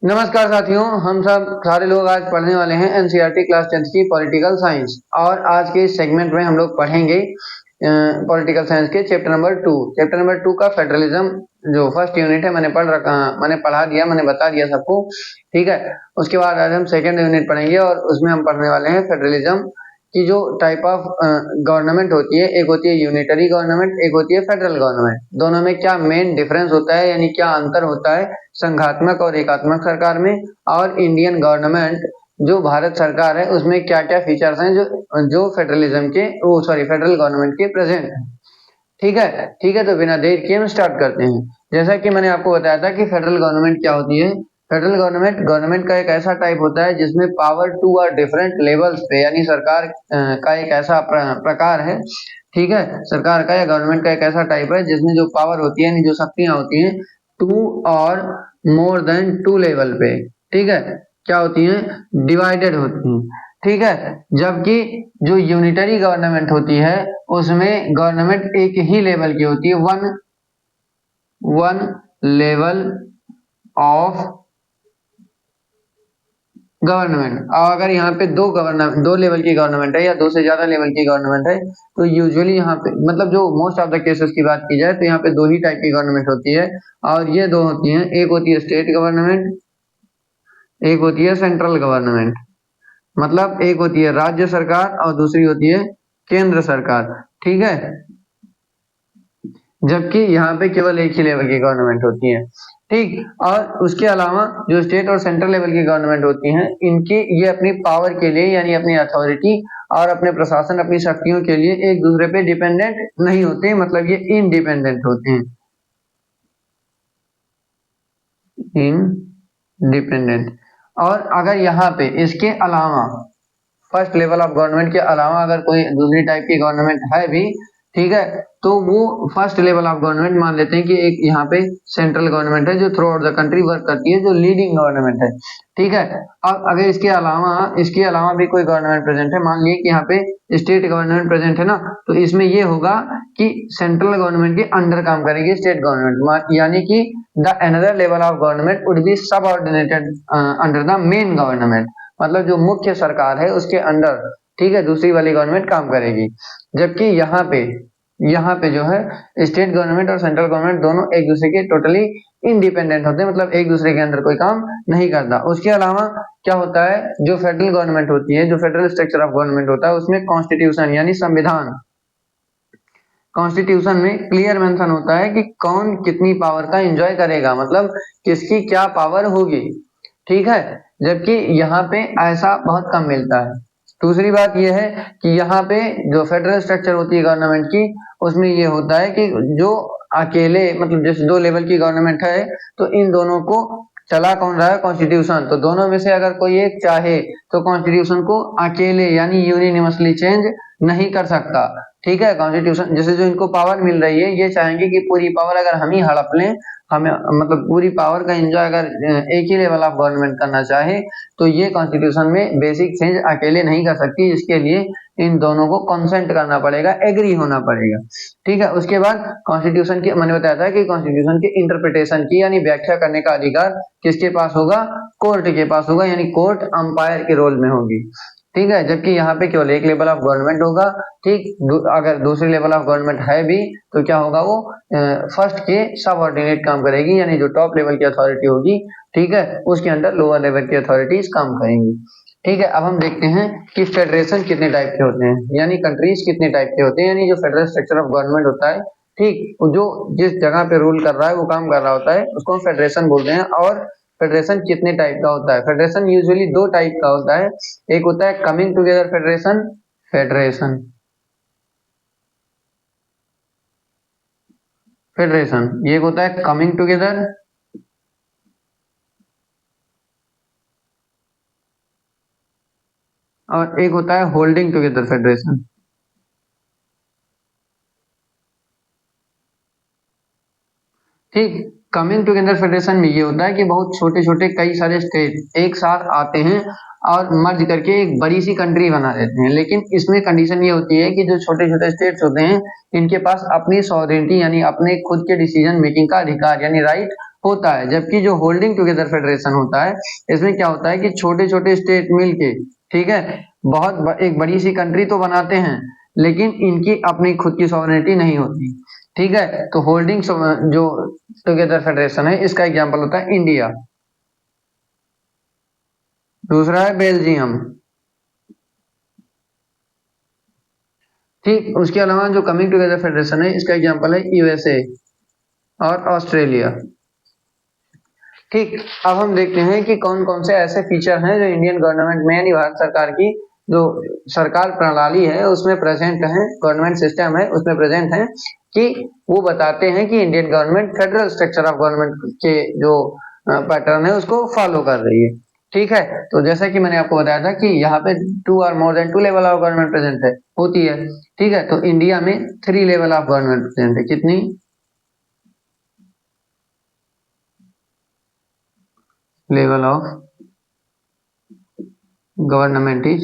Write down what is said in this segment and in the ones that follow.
नमस्कार साथियों, हम सब सारे लोग आज पढ़ने वाले हैं एनसीईआरटी क्लास 10th की पॉलिटिकल साइंस। और आज के इस सेगमेंट में हम लोग पढ़ेंगे पॉलिटिकल साइंस के चैप्टर नंबर 2। चैप्टर नंबर 2 का फेडरलिज्म जो फर्स्ट यूनिट है मैंने पढ़ा दिया, मैंने बता दिया सबको। ठीक है, उसके बाद आज हम सेकेंड यूनिट पढ़ेंगे और उसमें हम पढ़ने वाले हैं फेडरलिज्म की जो टाइप ऑफ गवर्नमेंट होती है। एक होती है यूनिटरी गवर्नमेंट, एक होती है फेडरल गवर्नमेंट। दोनों में क्या मेन डिफरेंस होता है, यानी क्या अंतर होता है संघात्मक और एकात्मक सरकार में, और इंडियन गवर्नमेंट जो भारत सरकार है उसमें क्या क्या फीचर्स हैं जो फेडरलिज्म के फेडरल गवर्नमेंट के प्रेजेंट है। ठीक है, तो बिना देर किए हम स्टार्ट करते हैं। जैसा कि मैंने आपको बताया था कि फेडरल गवर्नमेंट क्या होती है। फेडरल गवर्नमेंट का एक ऐसा टाइप होता है जिसमें power to are different levels पे, यानी सरकार का एक ऐसा प्रकार है। ठीक है, सरकार का या गवर्नमेंट का एक ऐसा टाइप है जिसमें जो पावर होती है यानी जो शक्तियां होती हैं टू और मोर देन टू लेवल पे, ठीक है, क्या होती हैं, डिवाइडेड होती हैं। ठीक है, जबकि जो यूनिटरी गवर्नमेंट होती है उसमें गवर्नमेंट एक ही लेवल की होती है, वन लेवल ऑफ गवर्नमेंट। और अगर यहाँ पे दो लेवल की गवर्नमेंट है या दो से ज्यादा लेवल की गवर्नमेंट है तो यूजुअली यहाँ पे मतलब जो मोस्ट ऑफ द केसेस की बात की जाए तो यहाँ पे दो ही टाइप की गवर्नमेंट होती है। और ये दो होती हैं, एक होती है स्टेट गवर्नमेंट, एक होती है सेंट्रल गवर्नमेंट। मतलब एक होती है राज्य सरकार और दूसरी होती है केंद्र सरकार। ठीक है, जबकि यहाँ पे केवल एक ही लेवल की गवर्नमेंट होती है। ठीक, और उसके अलावा जो स्टेट और सेंट्रल लेवल की गवर्नमेंट होती हैं इनके ये अपनी पावर के लिए यानी अपनी अथॉरिटी और अपने प्रशासन अपनी शक्तियों के लिए एक दूसरे पे डिपेंडेंट नहीं होते, मतलब ये इंडिपेंडेंट होते हैं, इंडिपेंडेंट। और अगर यहाँ पे इसके अलावा फर्स्ट लेवल ऑफ गवर्नमेंट के अलावा अगर कोई दूसरी टाइप की गवर्नमेंट है भी, ठीक है, तो वो फर्स्ट लेवल ऑफ गवर्नमेंट मान लेते हैं कि एक यहाँ पे सेंट्रल गवर्नमेंट है जो through out the country work करती है, जो लीडिंग गवर्नमेंट है। ठीक है, अब अगर इसके अलावा भी कोई गवर्नमेंट प्रेजेंट है, मान लीजिए कि यहाँ पे स्टेट गवर्नमेंट प्रेजेंट है ना, तो इसमें ये होगा कि सेंट्रल गवर्नमेंट के अंडर काम करेगी स्टेट गवर्नमेंट, यानी कि the another level of government would be subordinated under the main government. मतलब जो मुख्य सरकार है उसके अंडर, ठीक है, दूसरी वाली गवर्नमेंट काम करेगी। जबकि यहाँ पे जो है स्टेट गवर्नमेंट और सेंट्रल गवर्नमेंट दोनों एक दूसरे के टोटली इंडिपेंडेंट होते हैं, मतलब एक दूसरे के अंदर कोई काम नहीं करता। उसके अलावा क्या होता है, जो फेडरल गवर्नमेंट होती है, जो फेडरल स्ट्रक्चर ऑफ गवर्नमेंट होता है उसमें कॉन्स्टिट्यूशन यानी संविधान, कॉन्स्टिट्यूशन में क्लियर मेंशन होता है कि कौन कितनी पावर का एंजॉय करेगा, मतलब किसकी क्या पावर होगी। ठीक है, जबकि यहाँ पे ऐसा बहुत कम मिलता है। दूसरी बात यह है कि यहाँ पे जो फेडरल स्ट्रक्चर होती है गवर्नमेंट की उसमें ये होता है कि जो अकेले मतलब जैसे दो लेवल की गवर्नमेंट है तो इन दोनों को चला कौन रहा है, कॉन्स्टिट्यूशन। तो दोनों में से अगर कोई एक चाहे तो कॉन्स्टिट्यूशन को अकेले यानी यूनिनिमसली चेंज नहीं कर सकता। ठीक है, कॉन्स्टिट्यूशन जैसे जो इनको पावर मिल रही है ये चाहेंगे कि पूरी पावर अगर हम ही हड़प लें, हमें मतलब पूरी पावर का एंजॉय अगर एक ही लेवल ऑफ गवर्नमेंट करना चाहे तो ये कॉन्स्टिट्यूशन में बेसिक चेंज अकेले नहीं कर सकती। इसके लिए इन दोनों को कंसेंट करना पड़ेगा, एग्री होना पड़ेगा। ठीक है, उसके बाद कॉन्स्टिट्यूशन की मैंने बताया था कि कॉन्स्टिट्यूशन की इंटरप्रिटेशन की यानी व्याख्या करने का अधिकार किसके पास होगा, कोर्ट के पास होगा, यानी कोर्ट अंपायर के रोल में होगी। ठीक है, जबकि यहाँ पे केवल एक लेवल ऑफ गवर्नमेंट होगा। ठीक, अगर दूसरी लेवल ऑफ गवर्नमेंट है भी तो क्या होगा, वो फर्स्ट के सबऑर्डिनेट काम करेगी, यानी जो टॉप लेवल की अथॉरिटी होगी, ठीक है, उसके अंदर लोअर लेवल की अथॉरिटीज काम करेंगी। ठीक है, अब हम देखते हैं कि फेडरेशन कितने टाइप के होते हैं, यानी कंट्रीज कितने टाइप के होते हैं, यानी जो फेडरल स्ट्रक्चर ऑफ गवर्नमेंट होता है, ठीक, जो जिस जगह पे रूल कर रहा है वो काम कर रहा होता है उसको हम फेडरेशन बोलते हैं। और फेडरेशन कितने टाइप का होता है, फेडरेशन यूजुअली दो टाइप का होता है। एक होता है coming together federation, federation federation ये होता है कमिंग टुगेदर, और एक होता है होल्डिंग टुगेदर फेडरेशन। ठीक, कमिंग टुगेदर फेडरेशन में ये होता है कि बहुत छोटे छोटे कई सारे स्टेट एक साथ आते हैं और मर्ज करके एक बड़ी सी कंट्री बना देते हैं। लेकिन इसमें कंडीशन ये होती है कि जो छोटे छोटे स्टेट्स होते हैं इनके पास अपनी सॉवरेनिटी यानी अपने खुद के डिसीजन मेकिंग का अधिकार यानी राइट होता है। जबकि जो होल्डिंग टुगेदर फेडरेशन होता है, इसमें क्या होता है कि छोटे छोटे स्टेट मिलके, ठीक है, एक बड़ी सी कंट्री तो बनाते हैं, लेकिन इनकी अपनी खुद की सॉवरेनिटी नहीं होती, ठीक है। तो होल्डिंग जो टुगेदर फेडरेशन है, इसका एग्जांपल होता है इंडिया। दूसरा है बेल्जियम, ठीक। उसके अलावा जो कमिंग टुगेदर फेडरेशन है, इसका एग्जांपल है यूएसए और ऑस्ट्रेलिया, ठीक। अब हम देखते हैं कि कौन कौन से ऐसे फीचर हैं जो इंडियन गवर्नमेंट में यानी भारत सरकार की जो सरकार प्रणाली है उसमें प्रेजेंट है, गवर्नमेंट सिस्टम है उसमें प्रेजेंट है, कि वो बताते हैं कि Indian government federal structure of government के जो पैटर्न है उसको फॉलो कर रही है, ठीक है। तो जैसा कि मैंने आपको बताया था कि यहाँ पे 2 और more than 2 level of government present है, होती है, ठीक है। तो इंडिया में 3 लेवल ऑफ गवर्नमेंट प्रेजेंट है, कितनी? लेवल ऑफ गवर्नमेंट इज,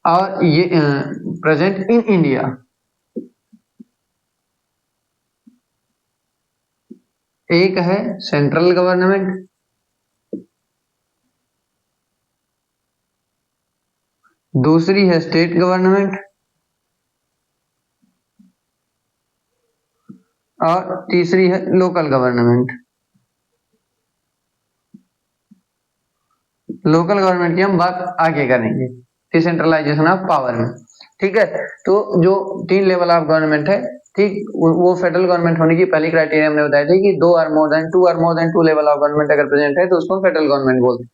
और ये प्रेजेंट इन इंडिया। एक है सेंट्रल गवर्नमेंट, दूसरी है स्टेट गवर्नमेंट, और तीसरी है लोकल गवर्नमेंट। लोकल गवर्नमेंट की हम बात आगे करेंगे डिसेंट्रलाइजेशन ऑफ पावर में, ठीक है। तो जो 3 लेवल ऑफ गवर्नमेंट है, ठीक, वो फेडरल गवर्नमेंट होने की पहली क्राइटेरिया हमने बताई थी कि 2 और more than 2 level of government अगर प्रेजेंट है तो उसको फेडरल गवर्नमेंट बोलते हैं।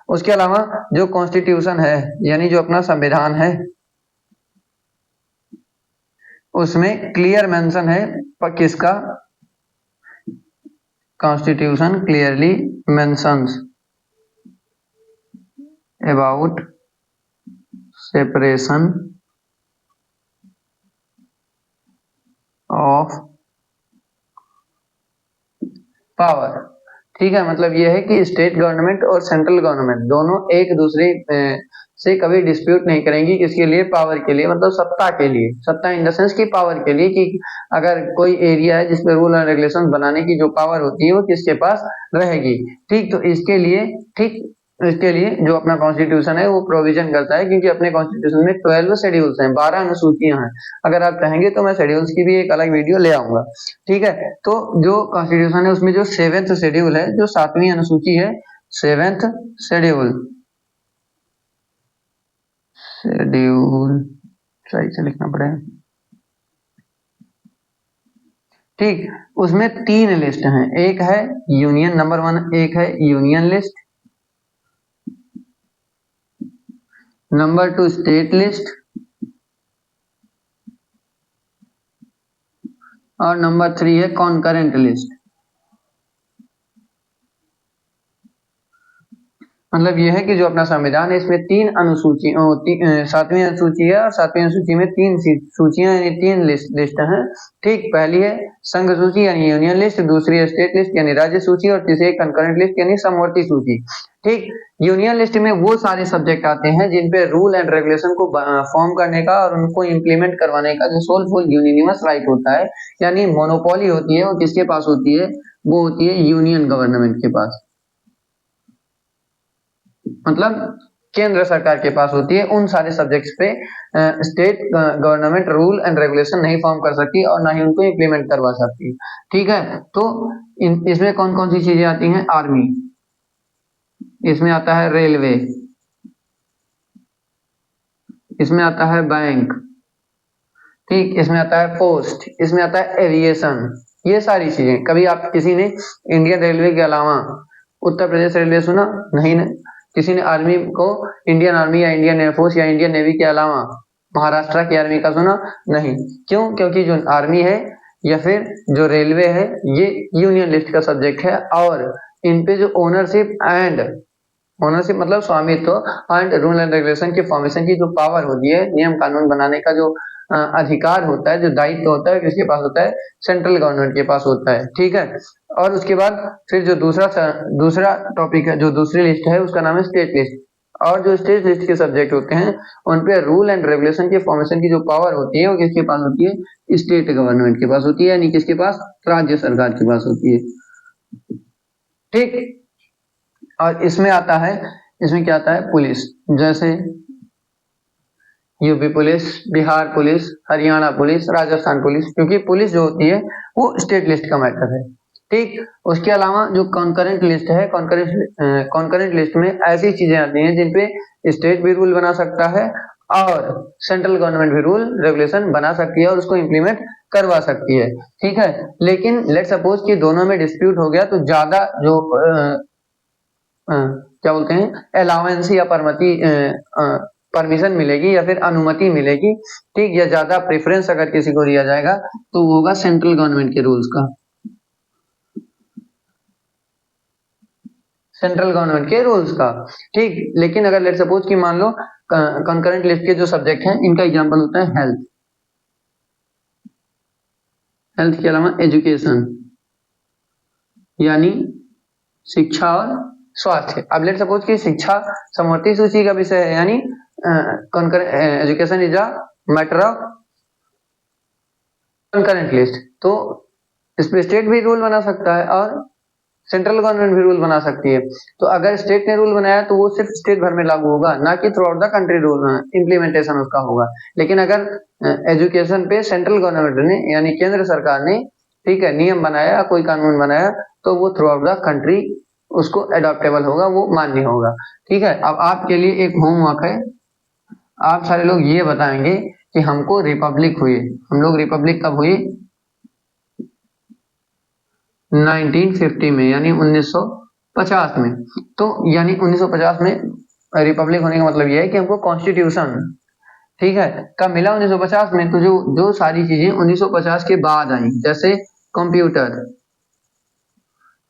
उसके अलावा जो कॉन्स्टिट्यूशन है यानी जो अपना संविधान है, उसमें क्लियर मेंशन है किसका? Constitution clearly mentions about separation of power, ठीक है। मतलब यह है कि स्टेट गवर्नमेंट और सेंट्रल गवर्नमेंट दोनों एक दूसरे से कभी डिस्प्यूट नहीं करेंगी, किसके लिए? पावर के लिए, मतलब सत्ता के लिए, सत्ता इन द सेंस की पावर के लिए, कि अगर कोई एरिया है जिसमें रूल एंड रेगुलेशन बनाने की जो पावर होती है वो किसके पास रहेगी, ठीक। तो इसके लिए, ठीक, इसके लिए जो अपना कॉन्स्टिट्यूशन है वो प्रोविजन करता है, क्योंकि अपने कॉन्स्टिट्यूशन में 12 शेड्यूल्स हैं, 12 अनुसूचियां हैं। अगर आप चाहेंगे तो मैं शेड्यूल्स की भी एक अलग वीडियो ले आऊंगा, ठीक है। तो जो कॉन्स्टिट्यूशन है उसमें जो 7th शेड्यूल है, जो 7वीं अनुसूची है, 7th शेड्यूल, सही से लिखना पड़ेगा, ठीक। उसमें 3 लिस्ट हैं, एक है यूनियन नंबर 1, एक है union list, number 2 state list, और नंबर 3 है कॉन्करेंट लिस्ट। मतलब यह है कि जो अपना संविधान है इसमें 3 अनुसूची 7वीं अनुसूची है, और 7वीं अनुसूची में 3 सूचियां यानी 3 लिस्ट हैं, ठीक। पहली है संघ सूची यानी यूनियन लिस्ट, दूसरी है स्टेट लिस्ट यानी राज्य सूची, और तीसरी है कंकरेंट लिस्ट यानी समवर्ती सूची, ठीक। यूनियन लिस्ट में वो सारे सब्जेक्ट आते हैं जिन पे रूल एंड रेगुलेशन को फॉर्म करने का और उनको इम्प्लीमेंट करवाने का जो सोलफुल यूनिनिमस राइट होता है, यानी मोनोपोली होती है, वो किसके पास होती है? वो होती है यूनियन गवर्नमेंट के पास, मतलब केंद्र सरकार के पास होती है। उन सारे सब्जेक्ट्स पे state government rule and regulation नहीं फॉर्म कर सकती और ना ही उनको इम्प्लीमेंट करवा सकती, ठीक है। तो इसमें कौन कौन सी चीजें आती हैं? आर्मी, इसमें आता है रेलवे, इसमें आता है बैंक, ठीक, इसमें आता है पोस्ट, इसमें आता है एविएशन। ये सारी चीजें, कभी आप किसी ने इंडियन रेलवे के अलावा उत्तर प्रदेश रेलवे सुना? नहीं ना। किसी ने आर्मी को इंडियन आर्मी या इंडियन एयरफोर्स या इंडियन नेवी के अलावा महाराष्ट्र की आर्मी का सुना? नहीं। क्यों? क्योंकि जो आर्मी है या फिर जो रेलवे है ये यूनियन लिस्ट का सब्जेक्ट है, और इन पे जो ओनरशिप मतलब स्वामित्व एंड रूल एंड रेगुलेशन के फॉर्मेशन की जो पावर होती है, नियम कानून बनाने का जो अधिकार होता है, जो दायित्व होता है, किसके पास होता है? सेंट्रल गवर्नमेंट के पास होता है, ठीक है। और उसके बाद फिर जो दूसरा टॉपिक है, जो दूसरी लिस्ट है, उसका नाम है स्टेट लिस्ट, और जो स्टेट लिस्ट के सब्जेक्ट होते हैं उन पे रूल एंड रेगुलेशन के फॉर्मेशन की जो पावर होती है वो किसके पास होती है, स्टेट गवर्नमेंट के पास होती है, यानी किसके पास, राज्य सरकार के पास होती है। ठीक, और इसमें आता है, इसमें क्या आता है, पुलिस, जैसे UP police, Bihar police, Haryana police, Rajasthan police, क्योंकि पुलिस जो होती है वो स्टेट लिस्ट का मैटर है। ठीक, उसके अलावा जो कॉन्करेंट लिस्ट है, कॉन्करेंट लिस्ट में ऐसी चीजें आती हैं जिन पे स्टेट भी रूल बना सकता है और सेंट्रल गवर्नमेंट भी रूल रेगुलेशन बना सकती है और उसको इम्प्लीमेंट करवा सकती है। ठीक है, लेकिन लेट सपोज कि दोनों में डिस्प्यूट हो गया तो ज्यादा जो क्या बोलते हैं, अलाउंस या परमिशन मिलेगी या फिर अनुमति मिलेगी, ठीक, या ज्यादा प्रेफरेंस अगर किसी को दिया जाएगा तो वो होगा सेंट्रल गवर्नमेंट के रूल्स का, सेंट्रल गवर्नमेंट के रूल्स का। ठीक, लेकिन अगर लेट सपोज कि मान लो कंकरेंट लिस्ट के जो सब्जेक्ट हैं इनका एग्जांपल होता है हेल्थ, हेल्थ के अलावा एजुकेशन यानी शिक्षा और स्वास्थ्य। अब लेट सपोज कि शिक्षा समवर्ती सूची का विषय है, यानी education is a matter of concurrent list, तो इस पे स्टेट भी रूल बना सकता है और सेंट्रल गवर्नमेंट भी रूल बना सकती है। तो अगर स्टेट ने रूल बनाया तो वो सिर्फ स्टेट भर में लागू होगा, ना कि through out the country rule implementation उसका होगा। लेकिन अगर एजुकेशन पे सेंट्रल गवर्नमेंट ने यानी केंद्र सरकार ने, ठीक है, नियम बनाया, कोई कानून बनाया, तो वो थ्रू आउट द कंट्री उसको अडॉप्टेबल होगा, वो मान्य होगा। ठीक है, अब आपके लिए एक होमवर्क है, आप सारे लोग ये बताएंगे कि हमको रिपब्लिक हुई, हम लोग रिपब्लिक कब हुई, 1950 में, यानी 1950 में। तो यानी 1950 में रिपब्लिक होने का मतलब यह है कि हमको कॉन्स्टिट्यूशन, ठीक है, कब मिला, 1950 में। तो जो जो सारी चीजें 1950 के बाद आई, जैसे computer,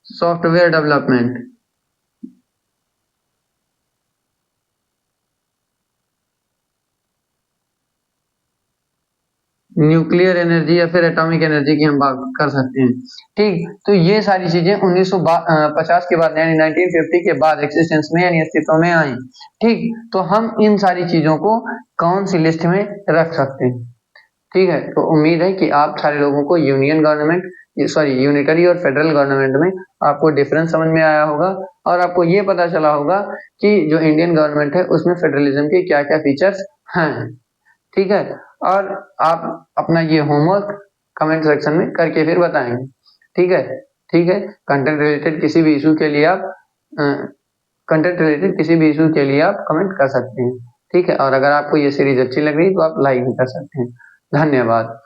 software development, nuclear energy या फिर एटॉमिक एनर्जी की हम बात कर सकते हैं। ठीक, तो ये सारी चीजें 1950 के बाद यानी 1950 के बाद एक्सिस्टेंस में यानी अस्तित्व में आई। ठीक, तो हम इन सारी चीजों को कौन सी लिस्ट में रख सकते हैं। ठीक है, तो उम्मीद है कि आप सारे लोगों को यूनियन गवर्नमेंट, सॉरी यूनिटरी और फेडरल गवर्नमेंट में आपको डिफरेंस समझ में आया होगा और आपको ये पता चला होगा कि जो इंडियन गवर्नमेंट है उसमें फेडरलिज्म के क्या क्या फीचर्स हैं। ठीक है, और आप अपना ये होमवर्क कमेंट सेक्शन में करके फिर बताएंगे। ठीक है, ठीक है, कंटेंट रिलेटेड किसी भी इशू के लिए आप कमेंट कर सकते हैं। ठीक है, और अगर आपको ये सीरीज अच्छी लग रही तो आप लाइक भी कर सकते हैं। धन्यवाद।